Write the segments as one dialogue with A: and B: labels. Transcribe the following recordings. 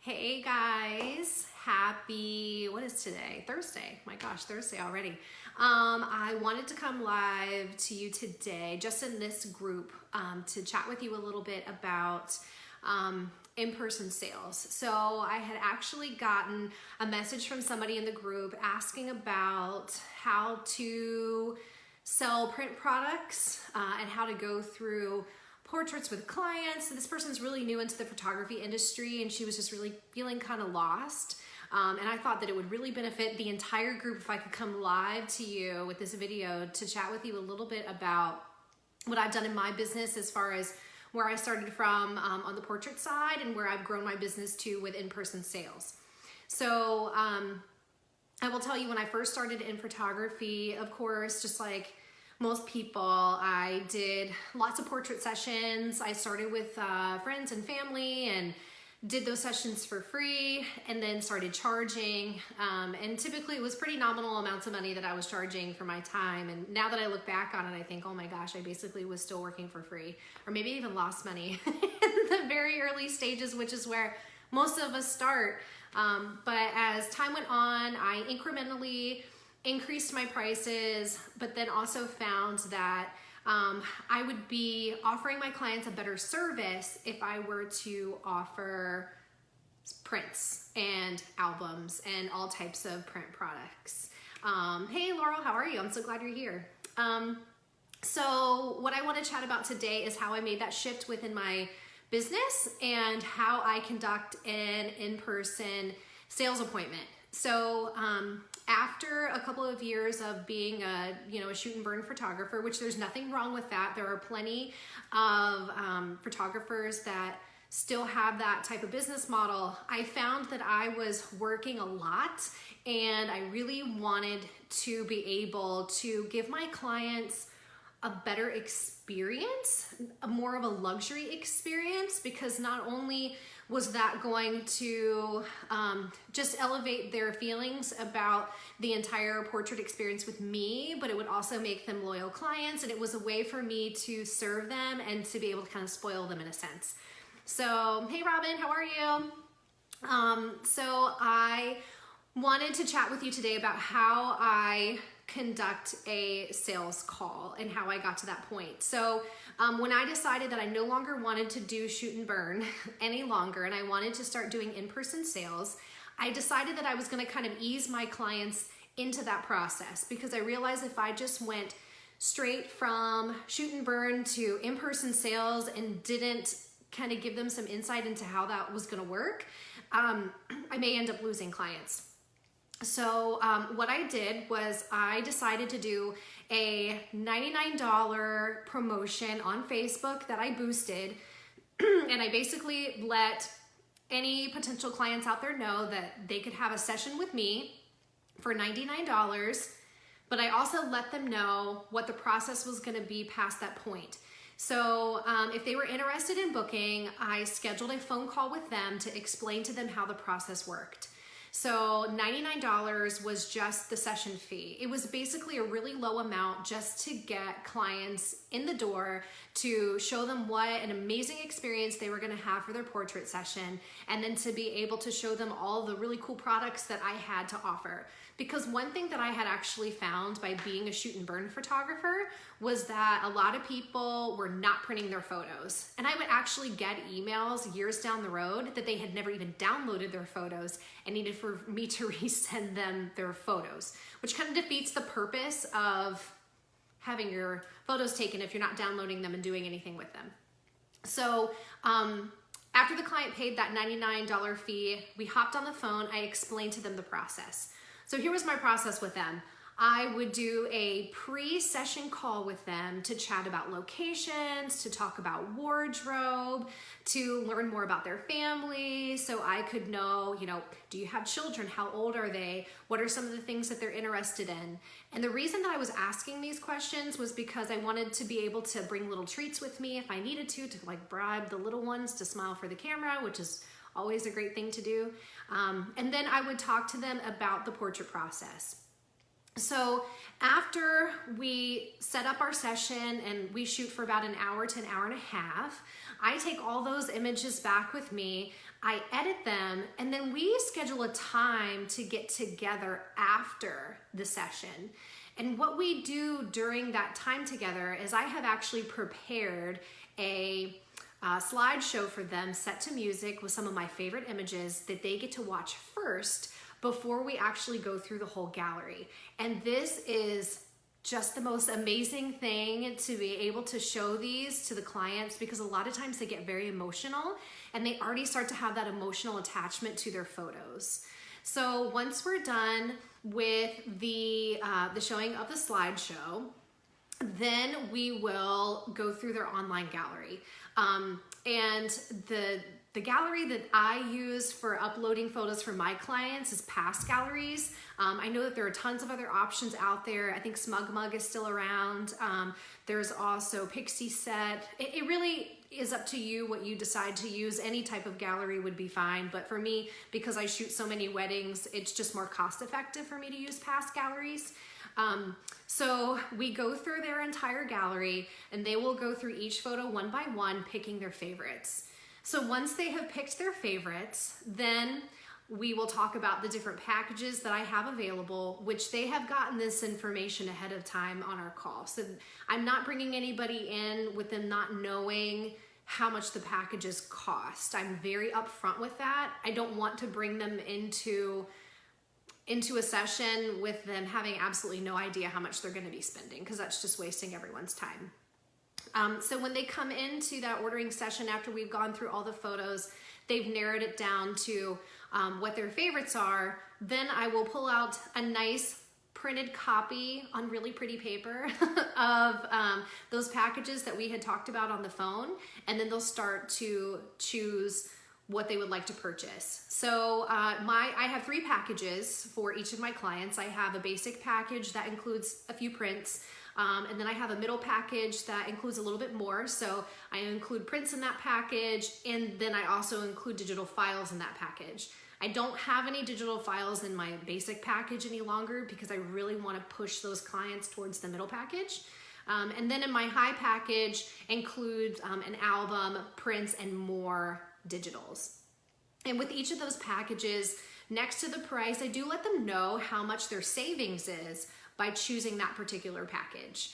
A: Hey guys, what is today? Thursday. My gosh, Thursday already. I wanted to come live to you today, just in this group, to chat with you a little bit about in-person sales. So I had actually gotten a message from somebody in the group asking about how to sell print products and how to go through portraits with clients. So this person's really new into the photography industry and she was just really feeling kind of lost. And I thought that it would really benefit the entire group if I could come live to you with this video to chat with you a little bit about what I've done in my business as far as where I started from on the portrait side and where I've grown my business to with in-person sales. So I will tell you, when I first started in photography, of course, just like most people, I did lots of portrait sessions. I started with friends and family and did those sessions for free and then started charging. And typically it was pretty nominal amounts of money that I was charging for my time. And now that I look back on it, I think, oh my gosh, I basically was still working for free, or maybe even lost money in the very early stages, which is where most of us start. But as time went on, I incrementally increased my prices, but then also found that I would be offering my clients a better service if I were to offer prints and albums and all types of print products. Hey Laurel, how are you? I'm so glad you're here. So what I want to chat about today is how I made that shift within my business and how I conduct an in-person sales appointment. So after a couple of years of being a shoot and burn photographer, which there's nothing wrong with that. There are plenty of photographers that still have that type of business model. I found that I was working a lot and I really wanted to be able to give my clients a better experience, more of a luxury experience, because not only was that going to just elevate their feelings about the entire portrait experience with me, but it would also make them loyal clients, and it was a way for me to serve them and to be able to kind of spoil them in a sense. So, hey Robin, how are you? So I wanted to chat with you today about how I conduct a sales call and how I got to that point. So when I decided that I no longer wanted to do shoot and burn any longer and I wanted to start doing in-person sales, I decided that I was going to kind of ease my clients into that process, because I realized if I just went straight from shoot and burn to in-person sales and didn't kind of give them some insight into how that was going to work, I may end up losing clients. So what I did was I decided to do a $99 promotion on Facebook that I boosted, and I basically let any potential clients out there know that they could have a session with me for $99, but I also let them know what the process was going to be past that point. So if they were interested in booking, I scheduled a phone call with them to explain to them how the process worked. So $99 was just the session fee. It was basically a really low amount just to get clients in the door, to show them what an amazing experience they were gonna have for their portrait session, and then to be able to show them all the really cool products that I had to offer. Because one thing that I had actually found by being a shoot and burn photographer was that a lot of people were not printing their photos. And I would actually get emails years down the road that they had never even downloaded their photos and needed for me to resend them their photos, which kind of defeats the purpose of having your photos taken if you're not downloading them and doing anything with them. So after the client paid that $99 fee, we hopped on the phone. I explained to them the process. So here was my process with them. I would do a pre-session call with them to chat about locations, to talk about wardrobe, to learn more about their family, so I could know, do you have children? How old are they? What are some of the things that they're interested in? And the reason that I was asking these questions was because I wanted to be able to bring little treats with me if I needed to like bribe the little ones to smile for the camera, which is always a great thing to do. And then I would talk to them about the portrait process. So after we set up our session and we shoot for about an hour to an hour and a half, I take all those images back with me. I edit them, and then we schedule a time to get together after the session. And what we do during that time together is I have actually prepared a slideshow for them set to music with some of my favorite images that they get to watch first before we actually go through the whole gallery. And this is just the most amazing thing to be able to show these to the clients, because a lot of times they get very emotional and they already start to have that emotional attachment to their photos. So once we're done with the showing of the slideshow, then we will go through their online gallery. And the gallery that I use for uploading photos for my clients is Past Galleries. I know that there are tons of other options out there. I think SmugMug is still around. There's also Pixie Set. It really is up to you what you decide to use. Any type of gallery would be fine, but for me, because I shoot so many weddings, it's just more cost effective for me to use Past Galleries. So we go through their entire gallery, and they will go through each photo one by one, picking their favorites. So once they have picked their favorites, then we will talk about the different packages that I have available, which they have gotten this information ahead of time on our call. So I'm not bringing anybody in with them not knowing how much the packages cost. I'm very upfront with that. I don't want to bring them into a session with them having absolutely no idea how much they're going to be spending, because that's just wasting everyone's time. So when they come into that ordering session after we've gone through all the photos, they've narrowed it down to what their favorites are, then I will pull out a nice printed copy on really pretty paper of those packages that we had talked about on the phone, and then they'll start to choose what they would like to purchase. So I have 3 packages for each of my clients. I have a basic package that includes a few prints, and then I have a middle package that includes a little bit more. So I include prints in that package, and then I also include digital files in that package. I don't have any digital files in my basic package any longer because I really want to push those clients towards the middle package. And then in my high package includes an album, prints, and more digitals. And with each of those packages, next to the price, I do let them know how much their savings is by choosing that particular package.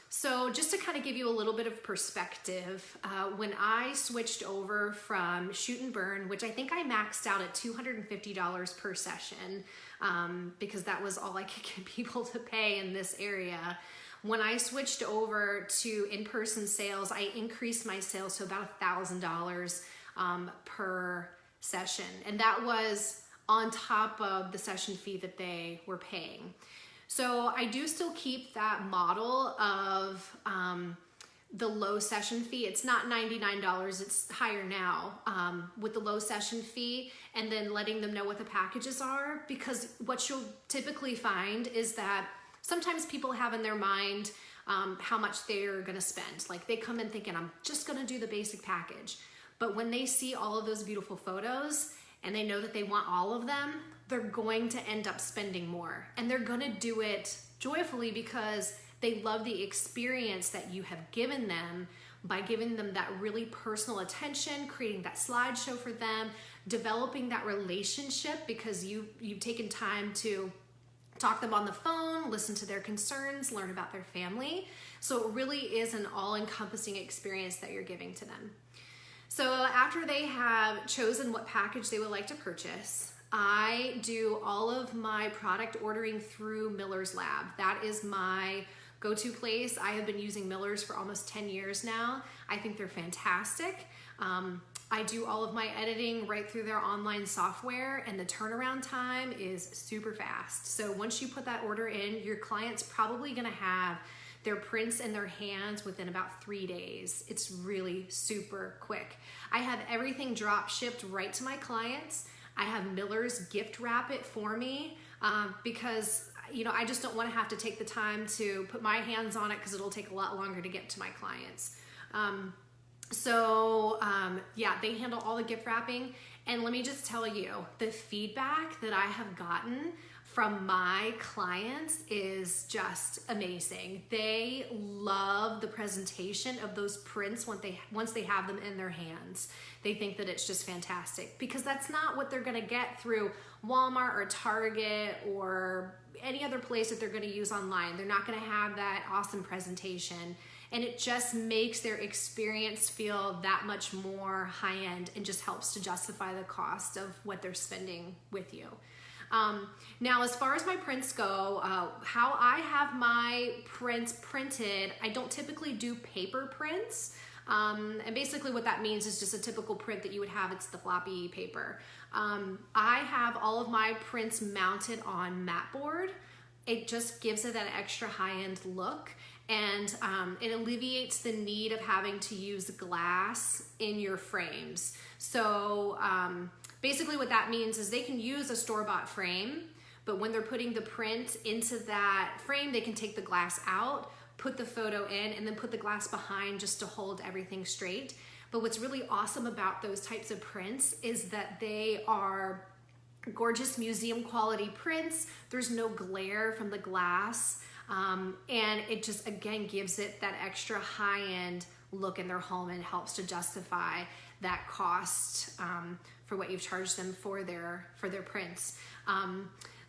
A: So just to kind of give you a little bit of perspective, when I switched over from shoot and burn, which I think I maxed out at $250 per session, because that was all I could get people to pay in this area. When I switched over to in-person sales, I increased my sales to about $1,000 per session. And that was on top of the session fee that they were paying. So I do still keep that model of the low session fee. It's not $99, it's higher now with the low session fee, and then letting them know what the packages are, because what you'll typically find is that sometimes people have in their mind how much they're gonna spend. Like they come in thinking, I'm just gonna do the basic package. But when they see all of those beautiful photos and they know that they want all of them, they're going to end up spending more. And they're gonna do it joyfully because they love the experience that you have given them by giving them that really personal attention, creating that slideshow for them, developing that relationship because you've taken time to talk to them on the phone, listen to their concerns, learn about their family. So it really is an all-encompassing experience that you're giving to them. So after they have chosen what package they would like to purchase, I do all of my product ordering through Miller's Lab. That is my go-to place. I have been using Miller's for almost 10 years now. I think they're fantastic. I do all of my editing right through their online software, and the turnaround time is super fast. So once you put that order in, your client's probably gonna have their prints in their hands within about 3 days. It's really super quick. I have everything drop shipped right to my clients. I have Miller's gift wrap it for me because I just don't want to have to take the time to put my hands on it because it'll take a lot longer to get to my clients. So yeah, they handle all the gift wrapping. And let me just tell you, the feedback that I have gotten from my clients is just amazing. They love the presentation of those prints once they have them in their hands. They think that it's just fantastic, because that's not what they're gonna get through Walmart or Target or any other place that they're gonna use online. They're not gonna have that awesome presentation. And it just makes their experience feel that much more high-end, and just helps to justify the cost of what they're spending with you. Now, as far as my prints go, how I have my prints printed, I don't typically do paper prints. And basically what that means is just a typical print that you would have. It's the floppy paper. I have all of my prints mounted on mat board. It just gives it that extra high-end look. And it alleviates the need of having to use glass in your frames. So basically what that means is they can use a store-bought frame, but when they're putting the print into that frame, they can take the glass out, put the photo in, and then put the glass behind just to hold everything straight. But what's really awesome about those types of prints is that they are gorgeous museum quality prints. There's no glare from the glass. And it just, again, gives it that extra high-end look in their home, and helps to justify that cost for what you've charged them for their prints.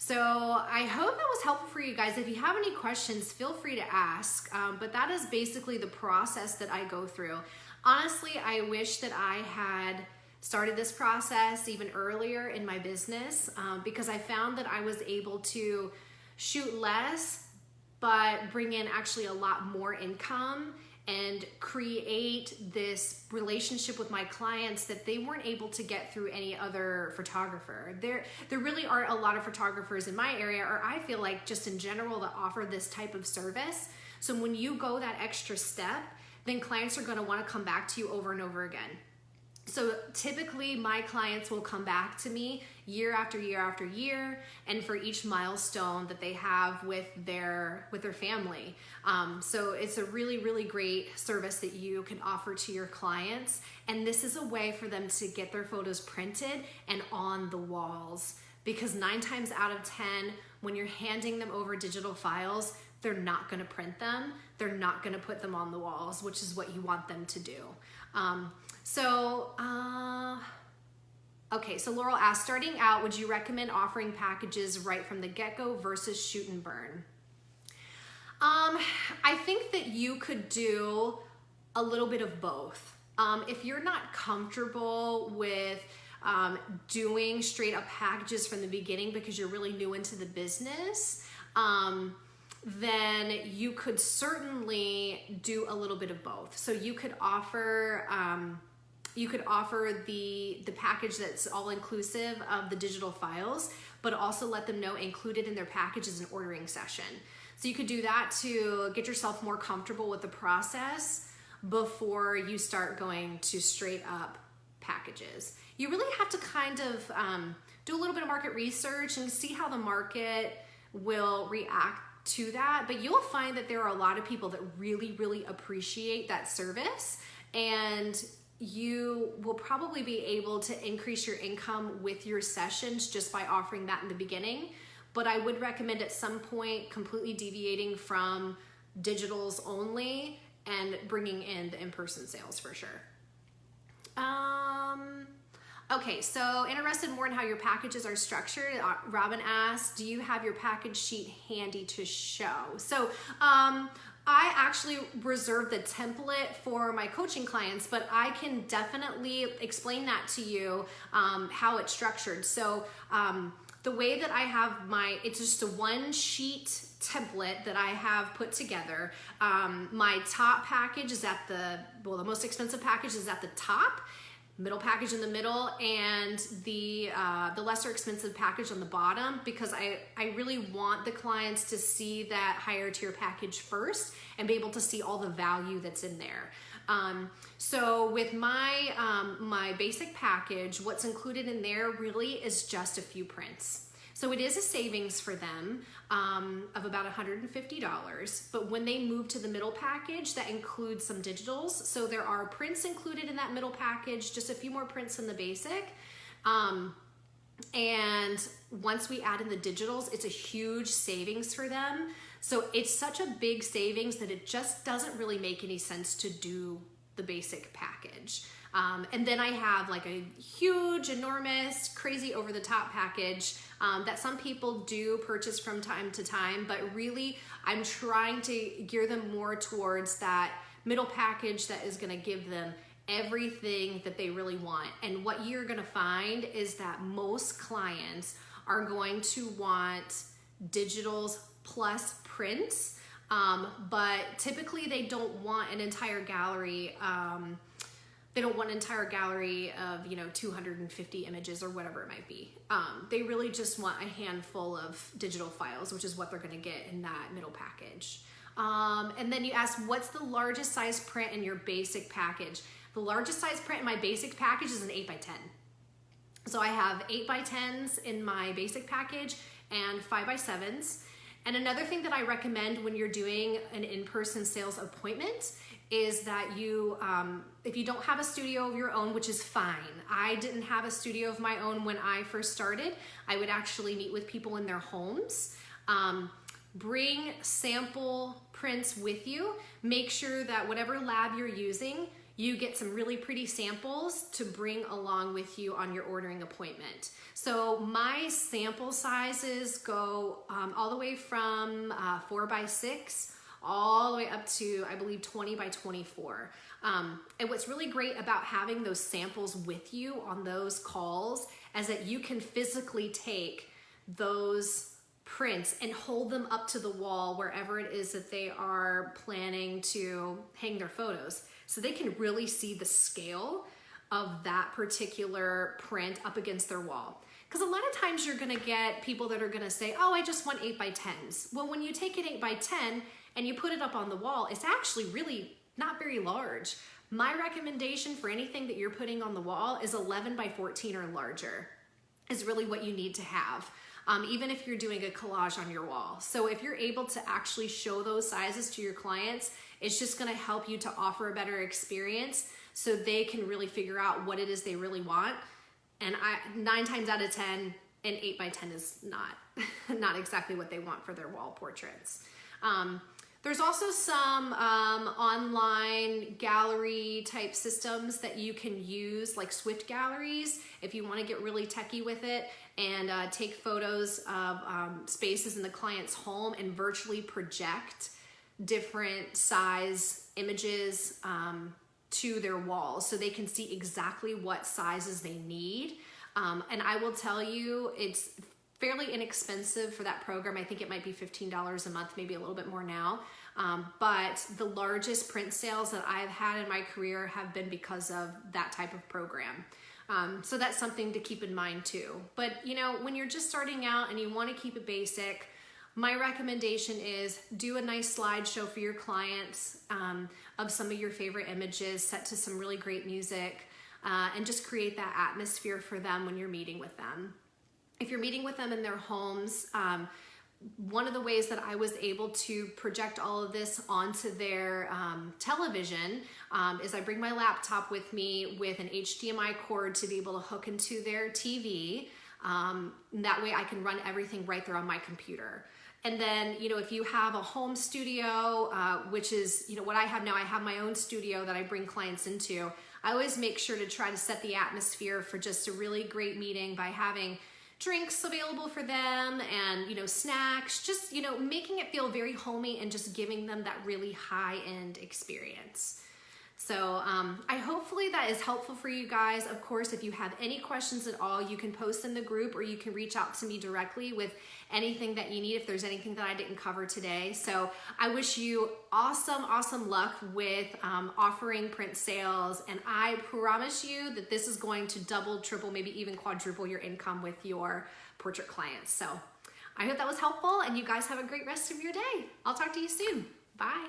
A: So I hope that was helpful for you guys. If you have any questions, feel free to ask. But that is basically the process that I go through. Honestly, I wish that I had started this process even earlier in my business, because I found that I was able to shoot less but bring in actually a lot more income and create this relationship with my clients that they weren't able to get through any other photographer. There really aren't a lot of photographers in my area, or I feel like just in general, that offer this type of service. So when you go that extra step, then clients are gonna wanna come back to you over and over again. So typically my clients will come back to me year after year after year, and for each milestone that they have with their family. So it's a really, really great service that you can offer to your clients. And this is a way for them to get their photos printed and on the walls, because 9 times out of 10, when you're handing them over digital files, they're not gonna print them. They're not gonna put them on the walls, which is what you want them to do. Okay, so Laurel asked, starting out, would you recommend offering packages right from the get-go versus shoot and burn? I think that you could do a little bit of both. If you're not comfortable with doing straight up packages from the beginning because you're really new into the business, then you could certainly do a little bit of both. So you could offer the package that's all inclusive of the digital files, but also let them know included in their package is an ordering session. So you could do that to get yourself more comfortable with the process before you start going to straight up packages. You really have to kind of do a little bit of market research and see how the market will react to that. But you'll find that there are a lot of people that really, really appreciate that service, and you will probably be able to increase your income with your sessions just by offering that in the beginning. But I would recommend at some point completely deviating from digitals only and bringing in the in-person sales for sure. Okay, so interested more in how your packages are structured. Robin asked, do you have your package sheet handy to show? So I actually reserve the template for my coaching clients, but I can definitely explain that to you, how it's structured. So the way that I have it's just a 1-sheet template that I have put together. My top package is at the most expensive package is at the top, middle package in the middle, and the lesser expensive package on the bottom, because I really want the clients to see that higher tier package first and be able to see all the value that's in there. So with my basic package, what's included in there really is just a few prints. So it is a savings for them of about $150, but when they move to the middle package, that includes some digitals. So there are prints included in that middle package, just a few more prints than the basic. And once we add in the digitals, it's a huge savings for them. So it's such a big savings that it just doesn't really make any sense to do the basic package. And then I have like a huge, enormous, crazy over-the-top package that some people do purchase from time to time, but really I'm trying to gear them more towards that middle package that is going to give them everything that they really want. And what you're going to find is that most clients are going to want digitals plus prints, but typically they don't want an entire gallery. They don't want an entire gallery of 250 images or whatever it might be. They really just want a handful of digital files, which is what they're going to get in that middle package. And then you ask, what's the largest size print in your basic package? The largest size print in my basic package is an 8x10. So I have 8x10s in my basic package and 5x7s. And another thing that I recommend when you're doing an in-person sales appointment is that you, if you don't have a studio of your own, which is fine. I didn't have a studio of my own when I first started. I would actually meet with people in their homes. Bring sample prints with you. Make sure that whatever lab you're using, you get some really pretty samples to bring along with you on your ordering appointment. So my sample sizes go all the way from 4x6 all the way up to, I believe, 20x24. And what's really great about having those samples with you on those calls is that you can physically take those prints and hold them up to the wall wherever it is that they are planning to hang their photos. So they can really see the scale of that particular print up against their wall. Because a lot of times you're gonna get people that are gonna say, oh, I just want 8x10s. Well, when you take an 8x10 and you put it up on the wall, it's actually really not very large. My recommendation for anything that you're putting on the wall is 11x14 or larger is really what you need to have. Even if you're doing a collage on your wall. So if you're able to actually show those sizes to your clients, it's just gonna help you to offer a better experience so they can really figure out what it is they really want. And 9 times out of 10, an 8x10 is not exactly what they want for their wall portraits. There's also some online gallery type systems that you can use, like Swift galleries, if you want to get really techie with it and take photos of spaces in the client's home and virtually project different size images to their walls so they can see exactly what sizes they need. And I will tell you, it's fairly inexpensive for that program. I think it might be $15 a month, maybe a little bit more now. But the largest print sales that I've had in my career have been because of that type of program. So that's something to keep in mind too. But when you're just starting out and you want to keep it basic, my recommendation is do a nice slideshow for your clients of some of your favorite images set to some really great music and just create that atmosphere for them when you're meeting with them. If you're meeting with them in their homes, one of the ways that I was able to project all of this onto their television is I bring my laptop with me with an HDMI cord to be able to hook into their TV. That way I can run everything right there on my computer. And then, if you have a home studio, which is, what I have now, I have my own studio that I bring clients into. I always make sure to try to set the atmosphere for just a really great meeting by having drinks available for them and, snacks, just, making it feel very homey and just giving them that really high-end experience. So I hopefully that is helpful for you guys. Of course, if you have any questions at all, you can post in the group or you can reach out to me directly with anything that you need if there's anything that I didn't cover today. So I wish you awesome luck with offering print sales. And I promise you that this is going to double, triple, maybe even quadruple your income with your portrait clients. So I hope that was helpful and you guys have a great rest of your day. I'll talk to you soon. Bye.